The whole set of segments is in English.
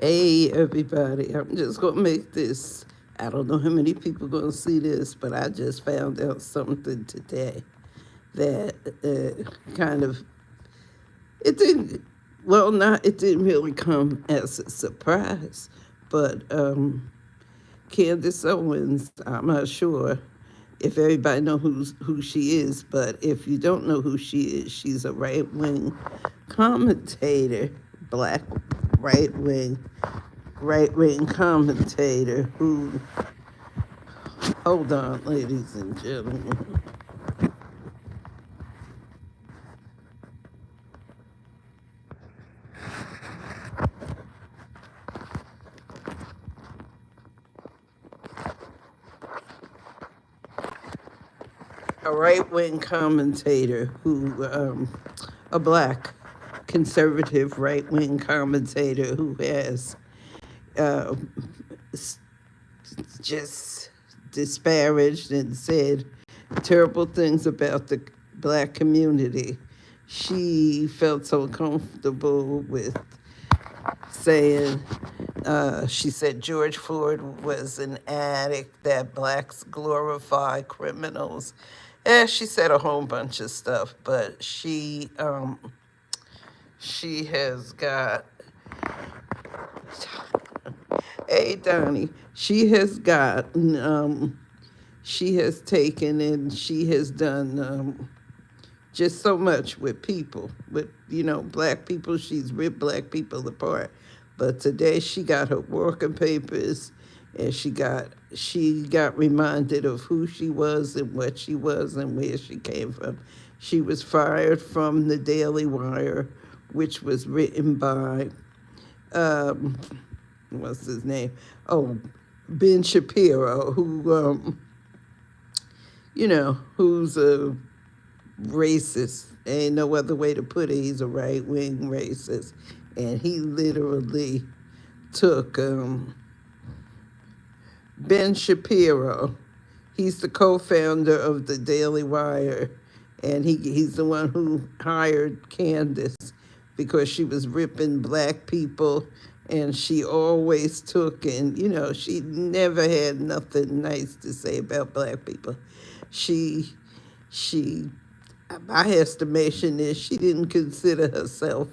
Hey, everybody. I'm just going to make this. I don't know how many people going to see this, but I just found out something today that kind of, it didn't, well, not, it didn't really come as a surprise, but Candace Owens, I'm not sure if everybody know who she is, but if you don't know who she is, she's a right-wing commentator, black right-wing commentator who, hold on, ladies and gentlemen. A right-wing commentator who, a black conservative right-wing commentator who has uh, just disparaged and said terrible things about the black community. She felt so comfortable with saying, she said George Floyd was an addict, that blacks glorify criminals. And she said a whole bunch of stuff, but she has got, hey Donnie, she has taken and she has done just so much with people, with, black people. She's ripped black people apart. But today she got her working papers, and she got reminded of who she was and what she was and where she came from. She was fired from the Daily Wire, which was written by um, what's his name? Oh, Ben Shapiro, who's a racist. Ain't no other way to put it. He's a right wing racist. And he literally took Ben Shapiro. He's the co founder of the Daily Wire. And he's the one who hired Candace because she was ripping black people. And she always took, and she never had nothing nice to say about black people. She my estimation is she didn't consider herself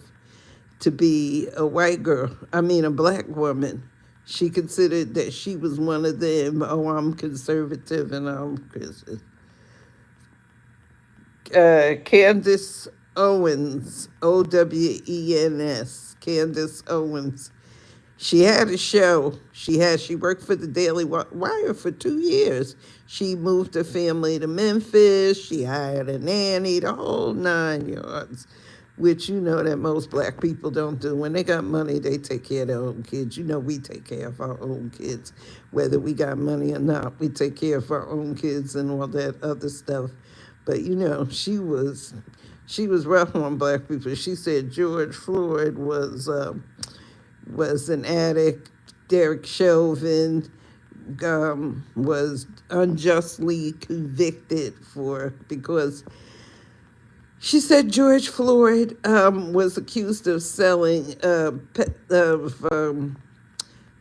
to be a white girl. I mean, a black woman. She considered that she was one of them. Oh, I'm conservative and I'm Christian. Candace Owens, Owens, Candace Owens. She had a show. She worked for the Daily Wire for 2 years. She moved her family to Memphis. She hired a nanny, the whole 9 yards, which that most black people don't do. When they got money, they take care of their own kids. We take care of our own kids, whether we got money or not. We take care of our own kids and all that other stuff. But she was rough on black people. She said George Floyd was an addict. Derek Chauvin was unjustly convicted because she said George Floyd was accused of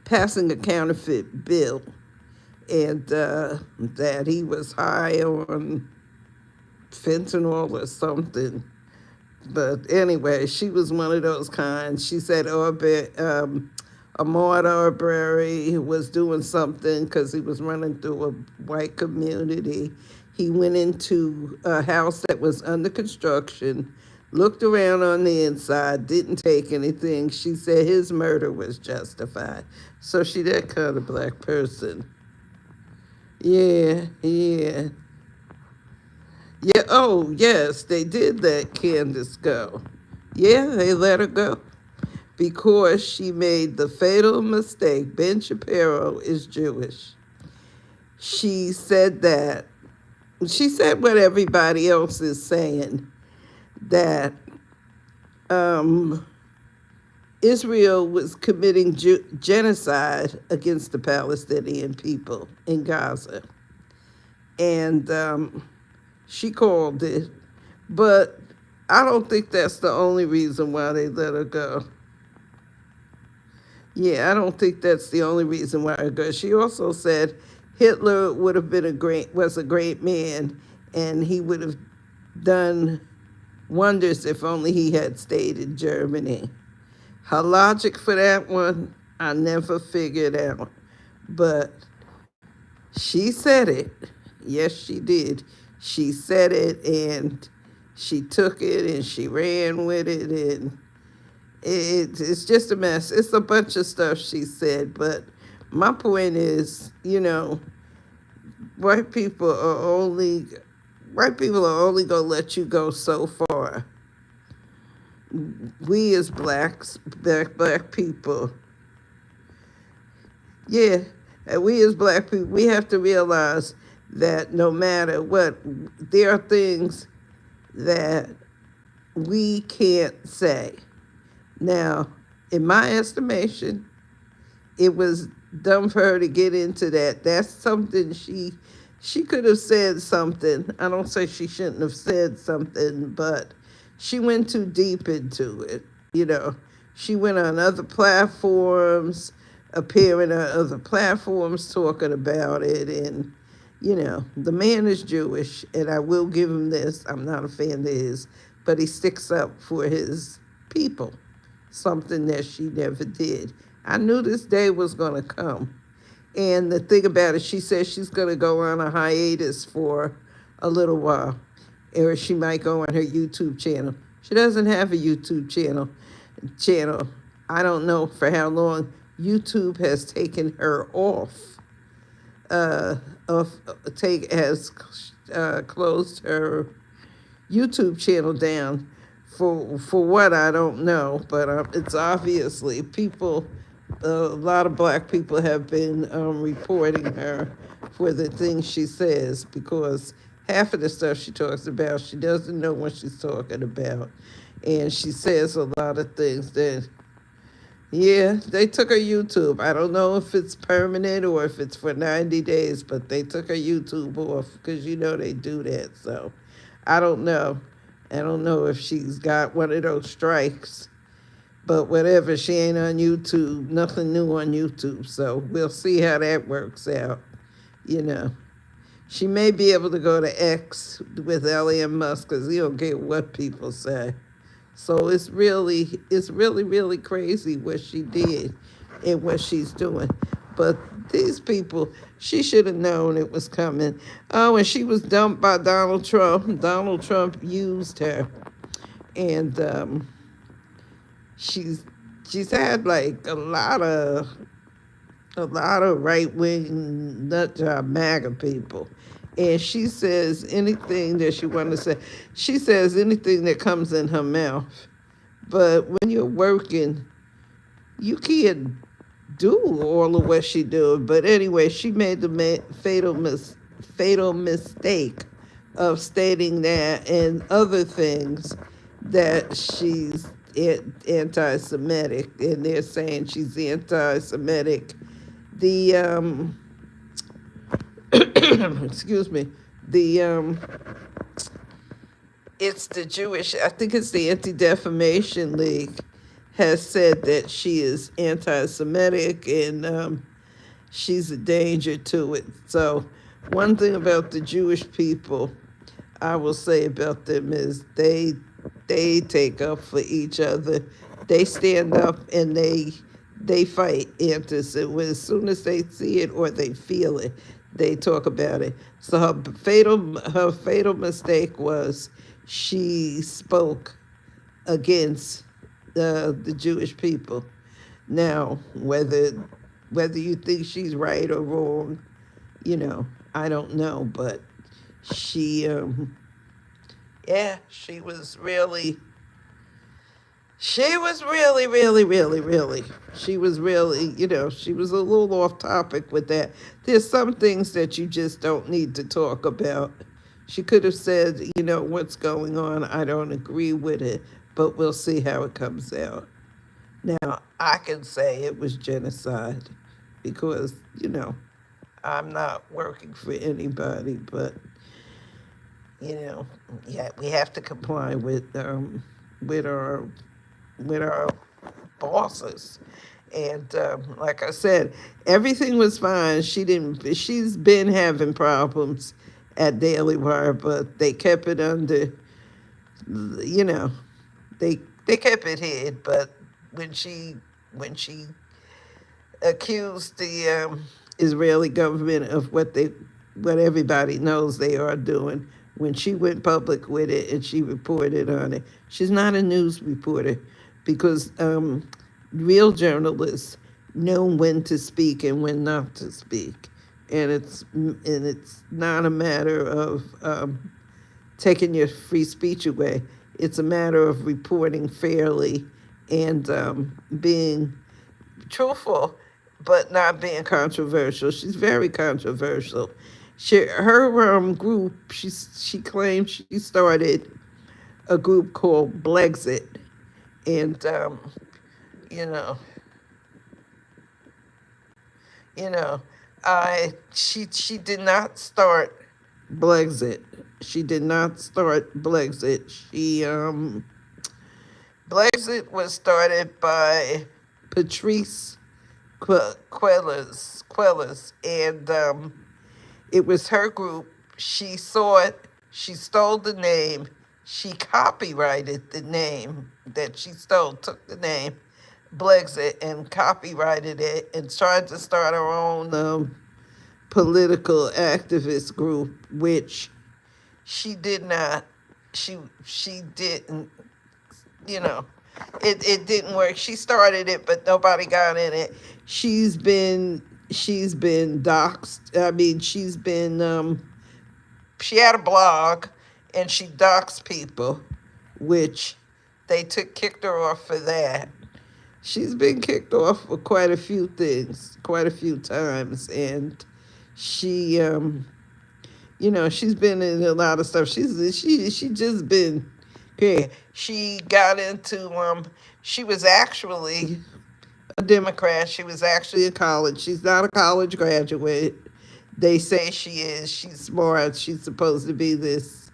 passing a counterfeit bill, and that he was high on fentanyl or something. But anyway, she was one of those kinds. She said Ahmaud Arbery was doing something because he was running through a white community. He went into a house that was under construction, looked around on the inside, didn't take anything. She said his murder was justified. So she that kind of black person. Yeah, yeah. Yeah, oh, yes, they did let Candace go. Yeah, they let her go because she made the fatal mistake. Ben Shapiro is Jewish. She said that. She said what everybody else is saying, that Israel was committing genocide against the Palestinian people in Gaza. And she called it, but I don't think that's the only reason why they let her go. Yeah, I don't think that's the only reason why I go. She also said Hitler would have been was a great man, and he would have done wonders if only he had stayed in Germany. Her logic for that one, I never figured out. But she said it. Yes, she did. She said it, and she took it and she ran with it, and it's just a mess. It's a bunch of stuff she said, but my point is, white people are only white people are only gonna let you go so far. We as black people, yeah, and we as black people, we have to realize that no matter what, there are things that we can't say. Now, in my estimation, it was dumb for her to get into that. That's something she could have said something. I don't say she shouldn't have said something, but she went too deep into it. You know, she went on other platforms, appearing on other platforms, talking about it, and the man is Jewish, and I will give him this. I'm not a fan of his, but he sticks up for his people, something that she never did. I knew this day was going to come. And the thing about it, she says she's going to go on a hiatus for a little while, or she might go on her YouTube channel. She doesn't have a YouTube channel. I don't know for how long YouTube has taken her off. Has closed her YouTube channel down for what I don't know, but it's obviously people. A lot of black people have been reporting her for the things she says, because half of the stuff she talks about, she doesn't know what she's talking about, and she says a lot of things that, yeah, they took her YouTube. I don't know if it's permanent or if it's for 90 days, but they took her YouTube off because they do that. So I don't know. I don't know if she's got one of those strikes, but whatever, she ain't on YouTube, nothing new on YouTube. So we'll see how that works out. She may be able to go to X with Elon Musk because he don't care what people say. So it's really, really crazy what she did and what she's doing. But these people, she should have known it was coming. Oh, and she was dumped by Donald Trump. Donald Trump used her, and she's had like a lot of right wing nut job MAGA people. And she says anything that she wants to say. She says anything that comes in her mouth. But when you're working, you can't do all of what she do. But anyway, she made the fatal mistake of stating that and other things that she's anti-Semitic, and they're saying she's anti-Semitic. The excuse me, the it's the Jewish. I think it's the Anti-Defamation League has said that she is anti-Semitic, and she's a danger to it. So one thing about the Jewish people, I will say about them is they take up for each other. They stand up and they fight anti-Semitism. As soon as they see it or they feel it, they talk about it. So her fatal mistake was she spoke against the Jewish people. Now, whether you think she's right or wrong, I don't know, but she she was really, really, she was really, she was a little off topic with that. There's some things that you just don't need to talk about. She could have said, what's going on, I don't agree with it, but we'll see how it comes out. Now, I can say it was genocide because, I'm not working for anybody, but yeah, we have to comply with our bosses, And like I said, everything was fine. She didn't. She's been having problems at Daily Wire, but they kept it under. You know, they kept it hid. But when she accused the Israeli government of what everybody knows they are doing, when she went public with it and she reported on it, she's not a news reporter because real journalists know when to speak and when not to speak, and it's not a matter of taking your free speech away. It's a matter of reporting fairly and being truthful, but not being controversial. She's very controversial. Her group, she claims she started a group called Blexit, and you know, you know, she did not start Blexit. She did not start Blexit. Blexit was started by Patrice Queller, and it was her group. She saw it. She stole the name. She copyrighted the name that she stole. Took the name Blexit and copyrighted it, and tried to start her own political activist group, which she did not. She didn't. You know, it didn't work. She started it, but nobody got in it. She's been doxxed. I mean, she had a blog, and she doxed people, which they kicked her off for that. She's been kicked off for quite a few things, quite a few times, and she she's been in a lot of stuff. She just been. Okay, she got into she was actually a Democrat. She was actually in college. She's not a college graduate. They say she is. She's smart. She's supposed to be this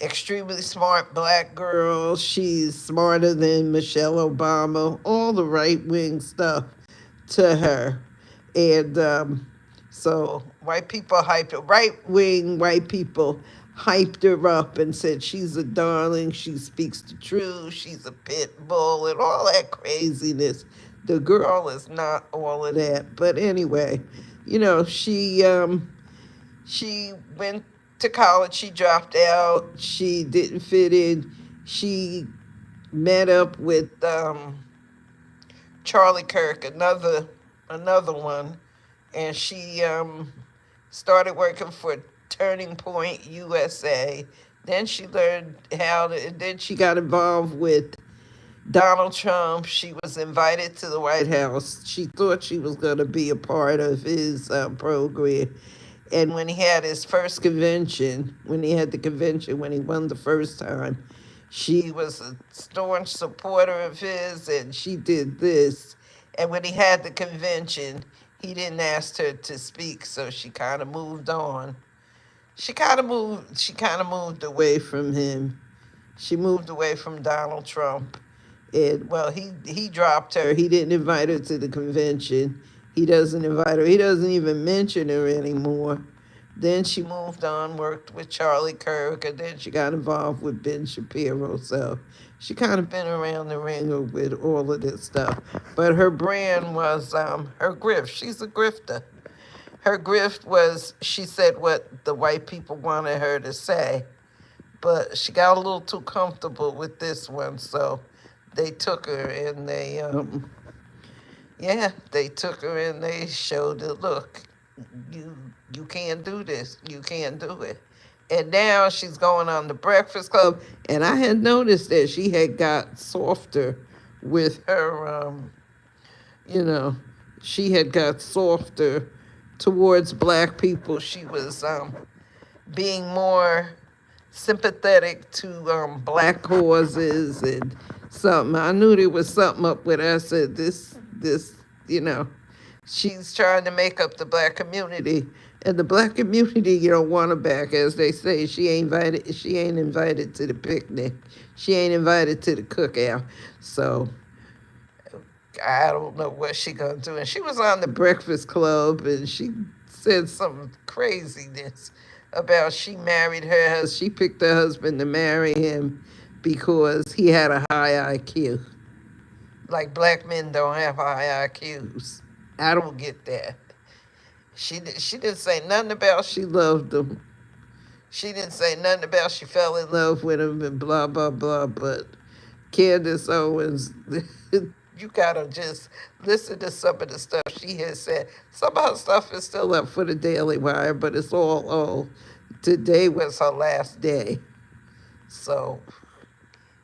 extremely smart black girl. She's smarter than Michelle Obama. All the right wing stuff to her, and so right wing white people hyped her up and said she's a darling, she speaks the truth, she's a pit bull, and all that craziness. The girl is not all of that. But anyway, she went to college, she dropped out, she didn't fit in. She met up with Charlie Kirk, another one, and she started working for Turning Point USA. Then she learned then she got involved with Donald Trump. She was invited to the White House. She thought she was going to be a part of his program. And when he had his first convention, when he won the first time, she was a staunch supporter of his, and she did this. And when he had the convention, he didn't ask her to speak, so she kind of moved on. She kind of moved away from him. She moved away from Donald Trump. And well, he dropped her. He didn't invite her to the convention. He doesn't invite her. He doesn't even mention her anymore. Then she moved on, worked with Charlie Kirk, and then she got involved with Ben Shapiro. So she kind of been around the ringer with all of this stuff. But her brand was her grift. She's a grifter. Her grift was, she said what the white people wanted her to say, but she got a little too comfortable with this one, so they took her and they showed her, look, you can't do this, you can't do it. And now she's going on the Breakfast Club, and I had noticed that she had got softer with her, she had got softer towards black people. She was being more sympathetic to black causes and something. I knew there was something up with her. I said, this, she's trying to make up the black community. And the black community, want her back, as they say. She ain't invited to the picnic. She ain't invited to the cookout. So I don't know what she gonna do. And she was on the Breakfast Club, and she said some craziness about she married her. She picked her husband to marry him because he had a high IQ. Like black men don't have high IQs. I don't get that. She didn't say nothing about she loved him. She didn't say nothing about she fell in love with him and blah blah blah. But Candace Owens, you gotta just listen to some of the stuff she has said. Some of her stuff is still up for the Daily Wire, but it's all old. Today was her last day. So,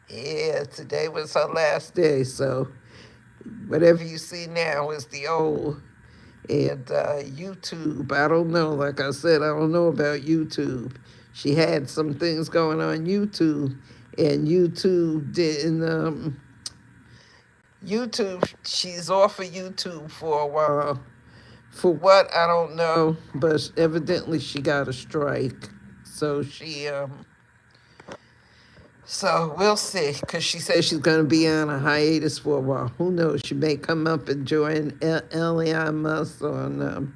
yeah, today was her last day. So, whatever you see now is the old. And YouTube, I don't know. Like I said, I don't know about YouTube. She had some things going on YouTube, and YouTube didn't. YouTube, she's off of YouTube for a while. For what, I don't know, but evidently she got a strike. So so we'll see, because she says she's going to be on a hiatus for a while. Who knows? She may come up and join Elon Musk on,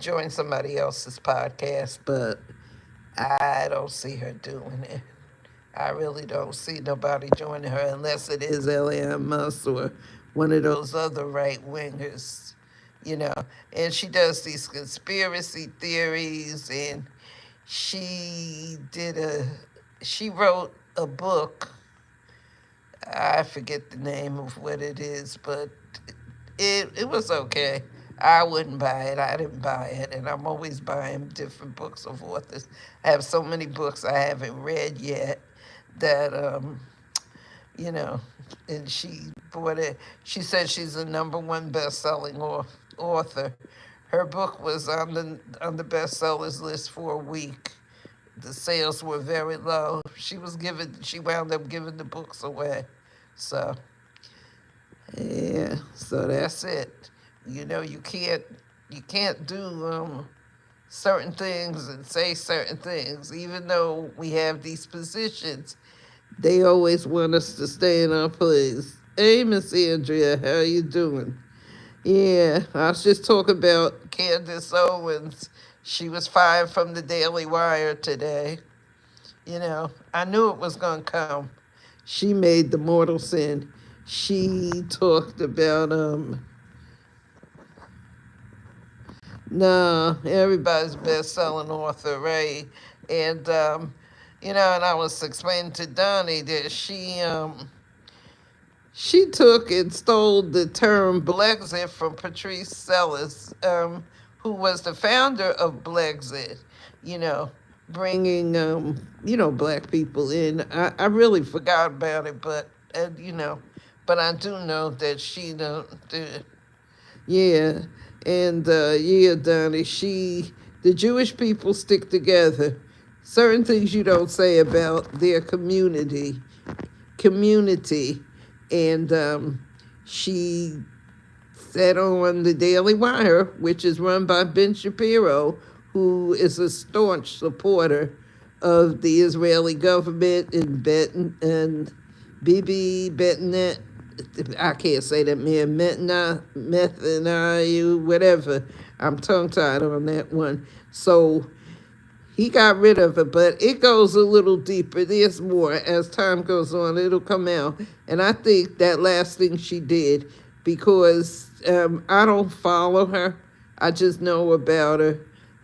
join somebody else's podcast, but I don't see her doing it. I really don't see nobody joining her unless it is Elon Musk or one of those other right-wingers, And she does these conspiracy theories, and she wrote a book. I forget the name of what it is, but it was okay. I wouldn't buy it. I didn't buy it, and I'm always buying different books of authors. I have so many books I haven't read yet that, and she bought it. She said she's the #1 best-selling author. Her book was on the bestsellers list for a week. The sales were very low. She wound up giving the books away. So, yeah, so that's it. You can't do certain things and say certain things, even though we have these positions. They always want us to stay in our place. Hey, Miss Andrea, how you doing? Yeah, I was just talking about Candace Owens. She was fired from the Daily Wire today. I knew it was going to come. She made the mortal sin. She talked about, everybody's best-selling author, right? And, and I was explaining to Donnie that she took and stole the term Blexit from Patrice Sellers, who was the founder of Blexit, bringing, black people in. I really forgot about it, but I do know that she did. Yeah, and, Donnie, the Jewish people stick together. Certain things you don't say about their community, and she said on the Daily Wire, which is run by Ben Shapiro, who is a staunch supporter of the Israeli government and Bibi Bennett, I can't say that man, Netanyahu, whatever. I'm tongue-tied on that one. So he got rid of it, but it goes a little deeper. There's more. As time goes on, it'll come out. And I think that last thing she did, because I don't follow her, I just know about her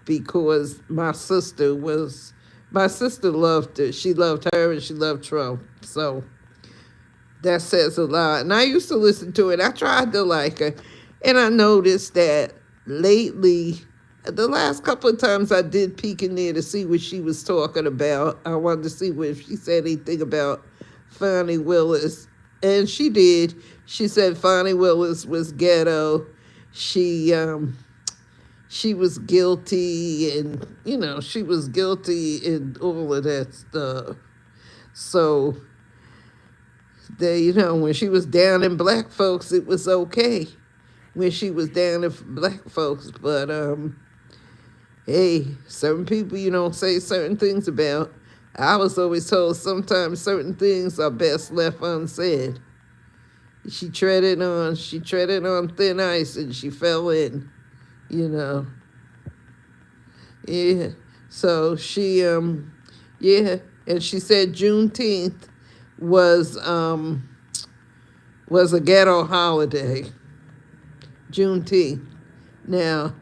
because my sister loved her. She loved her and she loved Trump. So that says a lot. And I used to listen to it. I tried to like her. And I noticed that lately, the last couple of times I did peek in there to see what she was talking about. I wanted to see if she said anything about Fani Willis. And she did. She said Fani Willis was ghetto. She was guilty, and, she was guilty in all of that stuff. So, when she was down in black folks, it was okay. When she was down in black folks. But, hey, certain people you don't say certain things about. I was always told sometimes certain things are best left unsaid. She treaded on thin ice and she fell in, you know. Yeah. So yeah, and she said Juneteenth was um was a ghetto holiday. Juneteenth. Now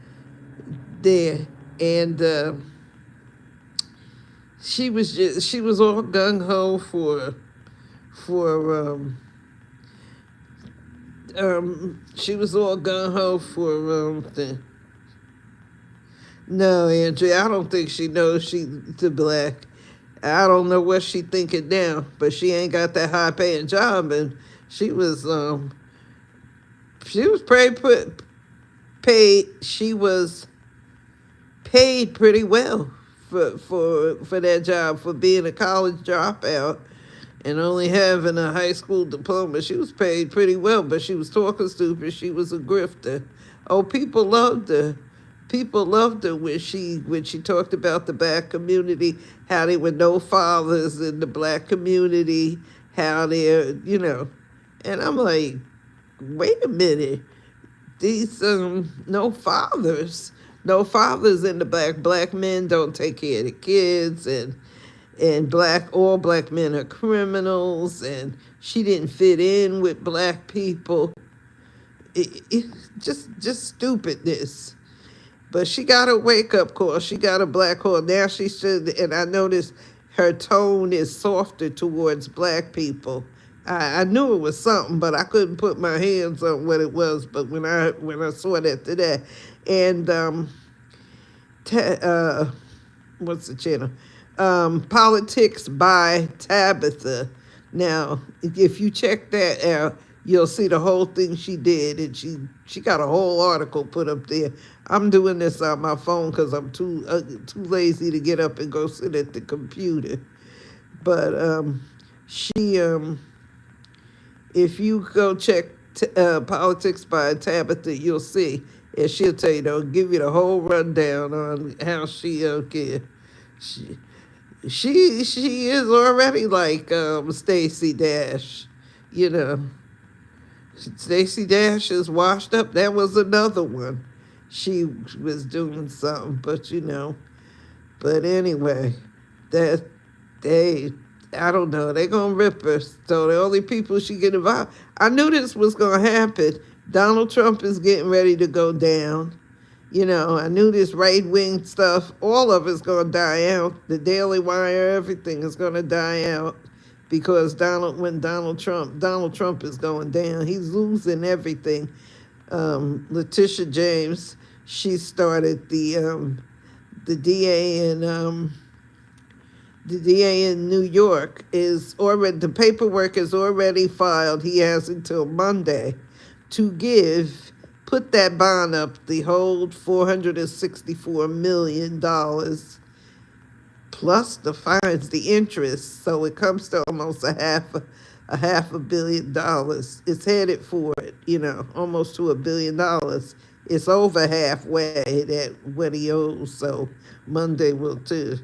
there and she was all gung ho for she was all gung ho for no, Andrea, I don't think she knows she's the black. I don't know what she thinking now, but she ain't got that high paying job, and she was um she was paid. She was paid pretty well for that job, for being a college dropout and only having a high school diploma. She was paid pretty well, but she was talking stupid. She was a grifter. Oh, people loved her. People loved her when she talked about the black community, how there were no fathers in the black community, how there, and I'm like, wait a minute, these no fathers in the black men don't take care of the kids, and all black men are criminals, and she didn't fit in with black people. It just stupidness. But she got a wake up call. She got a black call. Now she should, and I noticed her tone is softer towards black people. I knew it was something, but I couldn't put my hands on what it was. But when I saw that today, and what's the channel? Politics by Tabitha. Now, if you check that out, you'll see the whole thing she did, and she got a whole article put up there. I'm doing this on my phone because I'm too lazy to get up and go sit at the computer. But she if you go check Politics by Tabitha, you'll see, and she'll tell you, give you the whole rundown on how she she she is already like Stacey Dash, you know. Stacey Dash is washed up. That was another one. She was doing something, but But anyway, that they, I don't know, they gonna rip her. So the only people she get involved. I knew this was gonna happen. Donald Trump is getting ready to go down. I knew this right wing stuff, all of it's gonna die out. The Daily Wire, everything is gonna die out because Donald Trump is going down. He's losing everything. Letitia James, she started the DA in New York is already, the paperwork is already filed. He has until Monday to put that bond up, the whole $464 million plus the fines, the interest. So it comes to almost a half a billion dollars. It's headed for it, almost to $1 billion. It's over halfway at what he owes. So Monday will too.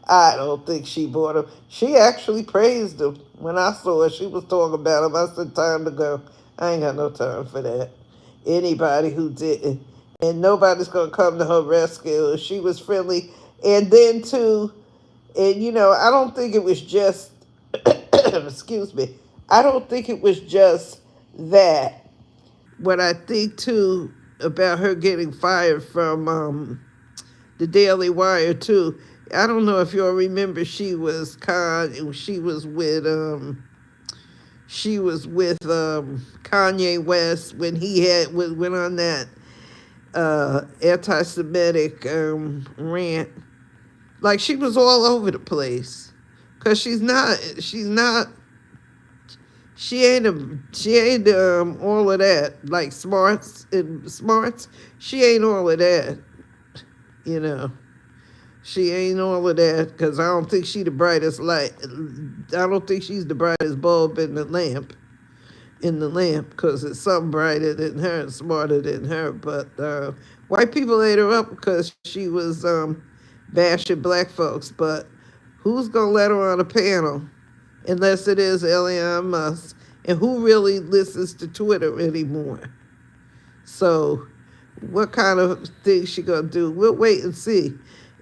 I don't think she bought him. She actually praised him. When I saw her, she was talking about him. I said, time to go. I ain't got no time for that. Anybody who didn't. And nobody's going to come to her rescue. She was friendly. And then, too, and I don't think it was just, excuse me, I don't think it was just that. What I think, too, about her getting fired from the Daily Wire too. I don't know if y'all remember, she was with Kanye West when he went on that anti-Semitic rant. Like, she was all over the place, cause she ain't all of that, like smarts. She ain't all of that. She ain't all of that, because I don't think she the brightest light. I don't think she's the brightest bulb in the lamp. Because it's something brighter than her and smarter than her. But white people ate her up because she was bashing black folks. But who's gonna let her on a panel? unless it is Elon Musk. And who really listens to Twitter anymore? So what kind of thing she gonna do? We'll wait and see.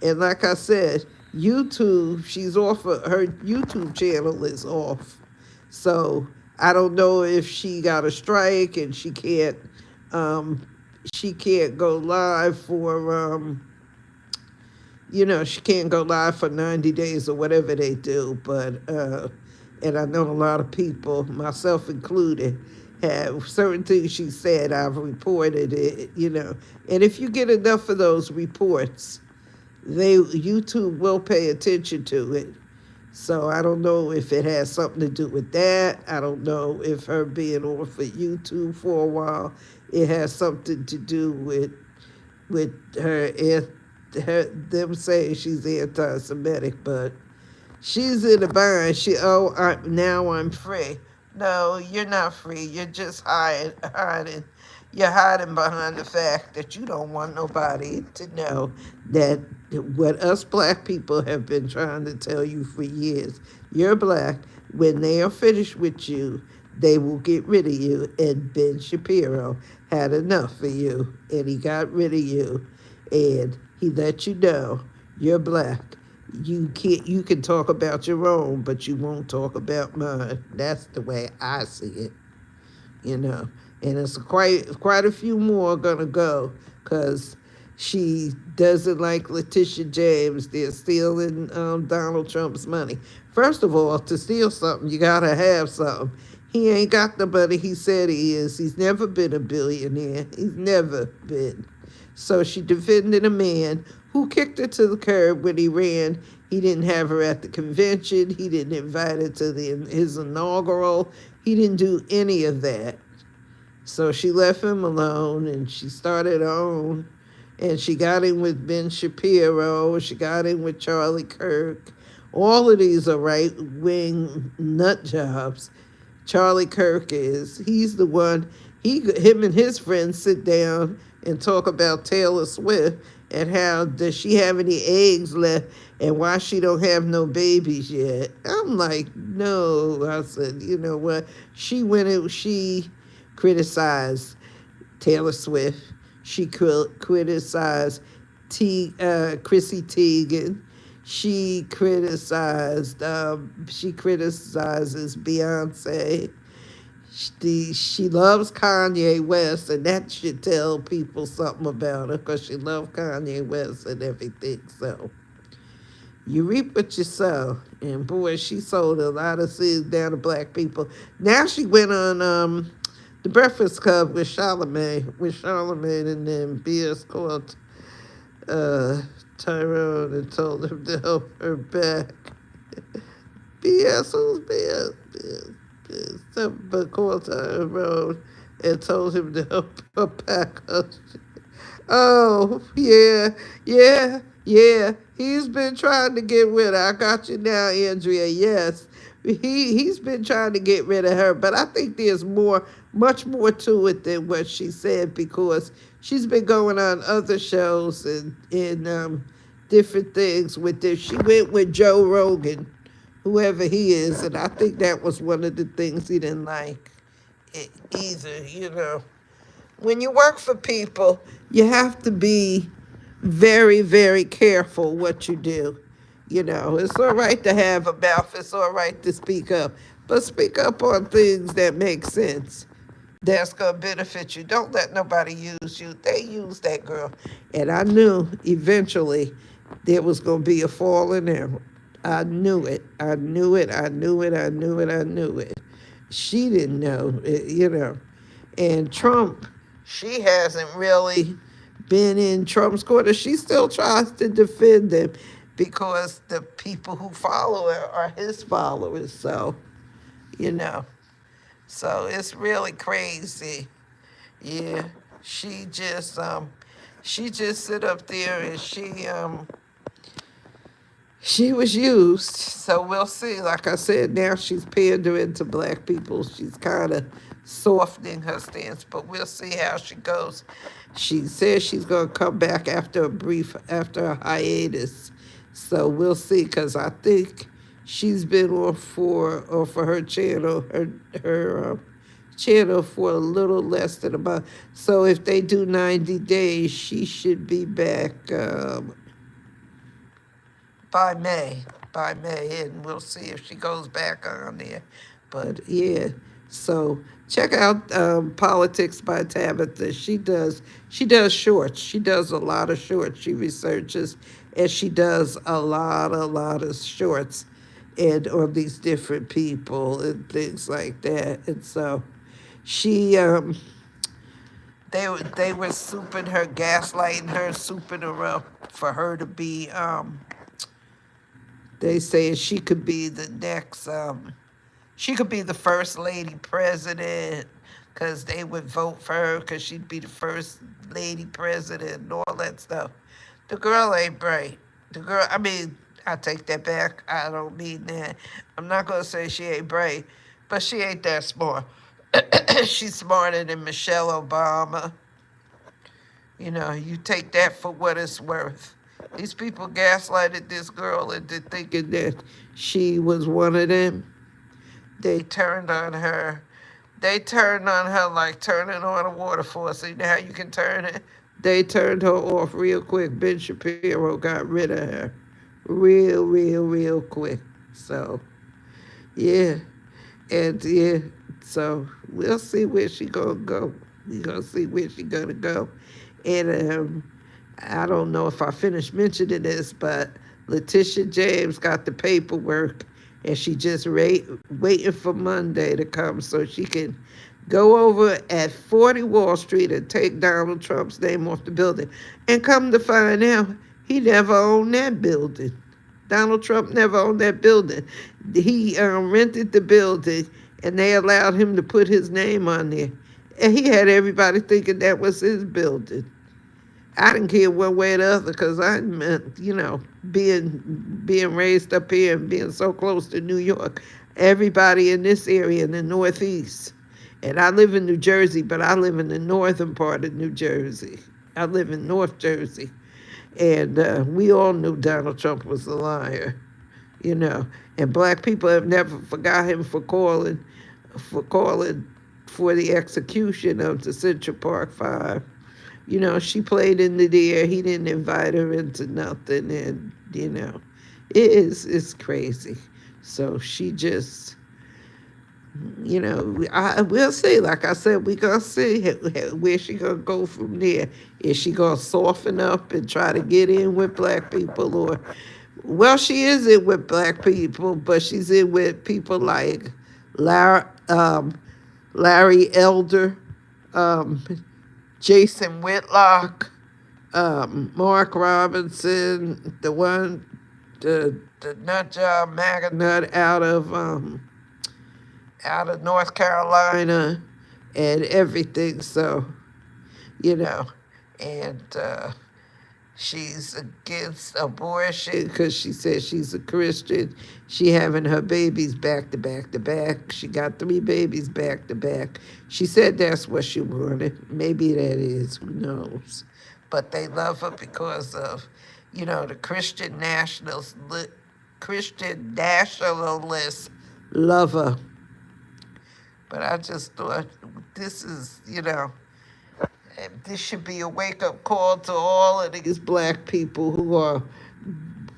And like I said, YouTube, she's off her YouTube channel is off. So I don't know if she got a strike and she can't go live for she can't go live for 90 days or whatever they do. But and I know a lot of people, myself included, have certain things she said, I've reported it. And if you get enough of those reports, YouTube will pay attention to it. So I don't know if it has something to do with that. I don't know if her being off of YouTube for a while, it has something to do with them saying she's anti-Semitic, but she's in a bind. Now I'm free. No, you're not free. You're just hiding. You're hiding behind the fact that you don't want nobody to know that what us black people have been trying to tell you for years. You're black. When they are finished with you, they will get rid of you. And Ben Shapiro had enough of you, and he got rid of you, and he let you know you're black. You can talk about your own, but you won't talk about mine. That's the way I see it, And it's quite a few more gonna go, because she doesn't like Letitia James. They're stealing Donald Trump's money. First of all, to steal something, you gotta have something. He ain't got the money he said he is. He's never been a billionaire. He's never been. So she defended a man who kicked her to the curb when he ran. He didn't have her at the convention. He didn't invite her to his inaugural. He didn't do any of that. So she left him alone, and she started her own. And she got in with Ben Shapiro. She got in with Charlie Kirk. All of these are right-wing nut jobs. Charlie Kirk he's the one, him and his friends sit down and talk about Taylor Swift and how does she have any eggs left and why she don't have no babies yet. I'm like, no. I said, you know what? She criticized Taylor Swift. She criticized Chrissy Teigen. She criticizes Beyonce. She loves Kanye West, and that should tell people something about her, because she loves Kanye West and everything. So you reap what you sow. And boy, she sold a lot of seeds down to black people. Now she went on the Breakfast Club with Charlamagne and then BS called Tyrone and told him to help her back. BS, who's BS? But called Tyrone and told him to help her back. Oh, yeah. He's been trying to get rid of her. I got you now, Andrea. Yes. He's been trying to get rid of her, but I think there's much more to it than what she said, because she's been going on other shows and different things with this. She went with Joe Rogan, whoever he is, and I think that was one of the things he didn't like either. When you work for people, you have to be very, very careful what you do. It's all right to have a mouth. It's all right to speak up. But speak up on things that make sense. That's going to benefit you. Don't let nobody use you. They used that girl. And I knew eventually there was going to be a fall in there. I knew it. She didn't know, And Trump, she hasn't really been in Trump's corner. She still tries to defend him, because the people who follow her are his followers. So, so it's really crazy. Yeah, she just sit up there and she was used. So we'll see. Like I said, now she's pandering to black people. She's kind of softening her stance, but we'll see how she goes. She says she's going to come back after a hiatus. So we'll see, because I think She's been off for her channel, her channel for a little less than a month. So if they do 90 days, she should be back by May. By May, and we'll see if she goes back on there. But yeah, so check out Politics by Tabitha. She does shorts. She does a lot of shorts. She researches and she does a lot of shorts and on these different people and things like that. And so she they were souping her, gaslighting her, souping her up for her to be they say she could be the next she could be the first lady president because they would vote for her because she'd be the first lady president and all that stuff. The girl ain't bright. The girl, I mean, I take that back. I don't mean that. I'm not going to say she ain't bright, but she ain't that smart. She's smarter than Michelle Obama. You know, you take that for what it's worth. These people gaslighted this girl into thinking that she was one of them. They turned on her. They turned on her like turning on a waterfall. So you know how you can turn it? They turned her off real quick. Ben Shapiro got rid of her real quick. So, yeah. And, yeah, so we'll see where she gonna go. We gonna see where she gonna go. And I don't know if I finished mentioning this, but Letitia James got the paperwork and she just waiting for Monday to come so she can go over at 40 Wall Street and take Donald Trump's name off the building. And come to find out, he never owned that building. Donald Trump never owned that building. He rented the building and they allowed him to put his name on there. And he had everybody thinking that was his building. I didn't care one way or the other because I meant, you know, being raised up here and being so close to New York. Everybody in this area in the Northeast. And I live in New Jersey, but I live in the northern part of New Jersey. I live in North Jersey. And we all knew Donald Trump was a liar, you know. And black people have never forgot him for calling for the execution of the Central Park Five. You know, she played into the air. He didn't invite her into nothing. And, you know, it's crazy. So she just, you know, we'll see. Like I said, we going to see where she going to go from there. Is she going to soften up and try to get in with black people? Or, well, she is in with black people, but she's in with people like Larry Elder, Jason Whitlock, Mark Robinson, the nut job MAGA nut out of North Carolina and everything. So, you know, and she's against abortion because she says she's a Christian. She having her babies back to back to back. She got 3 babies back to back. She said that's what she wanted. Maybe that is, who knows. But they love her because of, you know, the Christian nationalists love her. But I just thought this is, you know, this should be a wake-up call to all of these black people who are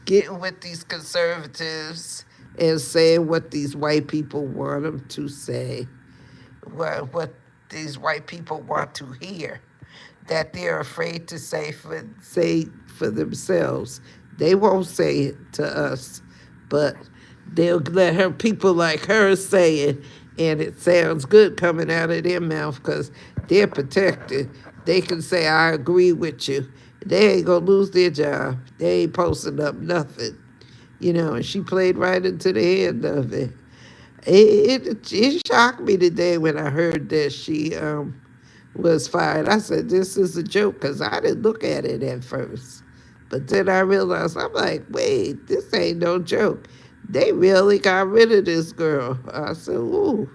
getting with these conservatives and saying what these white people want them to say, what these white people want to hear, that they're afraid to say for themselves. They won't say it to us, but they'll let people like her say it, and it sounds good coming out of their mouth because they're protected. They can say, I agree with you. They ain't going to lose their job. They ain't posting up nothing. You know, and she played right into the hand of it. It shocked me today when I heard that she was fired. I said, this is a joke because I didn't look at it at first. But then I realized, I'm like, wait, this ain't no joke. They really got rid of this girl. I said, ooh.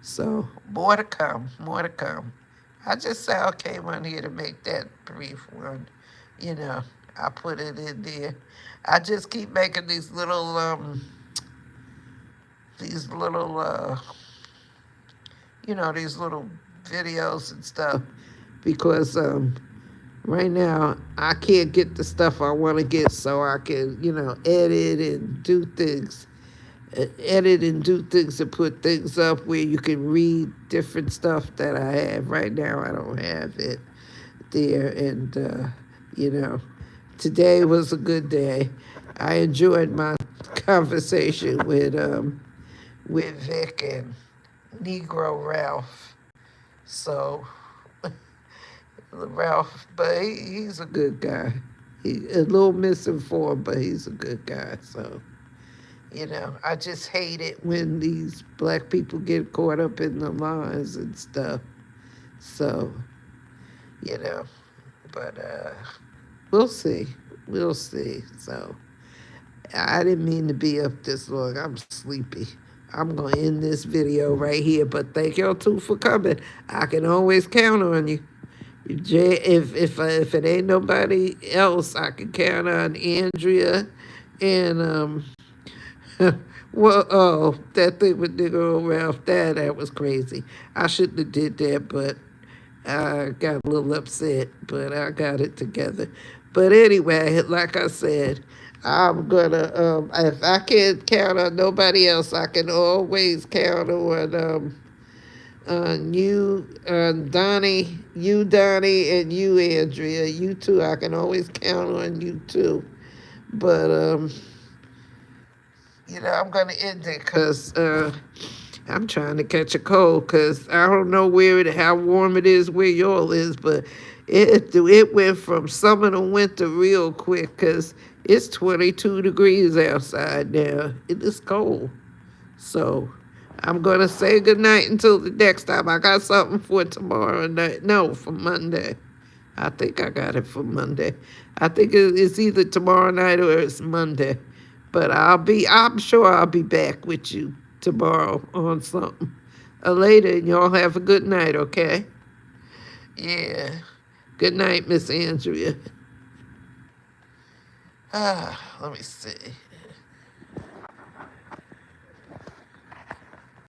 So, more to come, more to come. I just said I came on here to make that brief one. You know, I put it in there. I just keep making these little these little, these little videos and stuff because right now I can't get the stuff I want to get, so I can, edit and do things. Edit and do things and put things up where you can read different stuff that I have. Right now, I don't have it there. And, today was a good day. I enjoyed my conversation with Vic and Negro Ralph. So, Ralph, but he's a good guy. A little misinformed, but he's a good guy. So, I just hate it when these black people get caught up in the lines and stuff. So, but we'll see. We'll see. So, I didn't mean to be up this long. I'm sleepy. I'm going to end this video right here, but thank y'all too for coming. I can always count on you. If it ain't nobody else, I can count on Andrea and well, oh, that thing with Nigga Ralph, that was crazy. I shouldn't have did that, but I got a little upset, but I got it together. But anyway, like I said, I'm gonna, if I can't count on nobody else, I can always count on you, Donnie, and you, Andrea. You too, I can always count on you too. But, I'm going to end it because I'm trying to catch a cold because I don't know how warm it is where y'all is, but it went from summer to winter real quick because it's 22 degrees outside now. It is cold. So I'm going to say goodnight until the next time. I got something for tomorrow night. No, for Monday. I think I got it for Monday. I think it's either tomorrow night or it's Monday. But I'm sure I'll be back with you tomorrow on something. Later, and y'all have a good night, okay? Yeah. Good night, Miss Andrea. Let me see.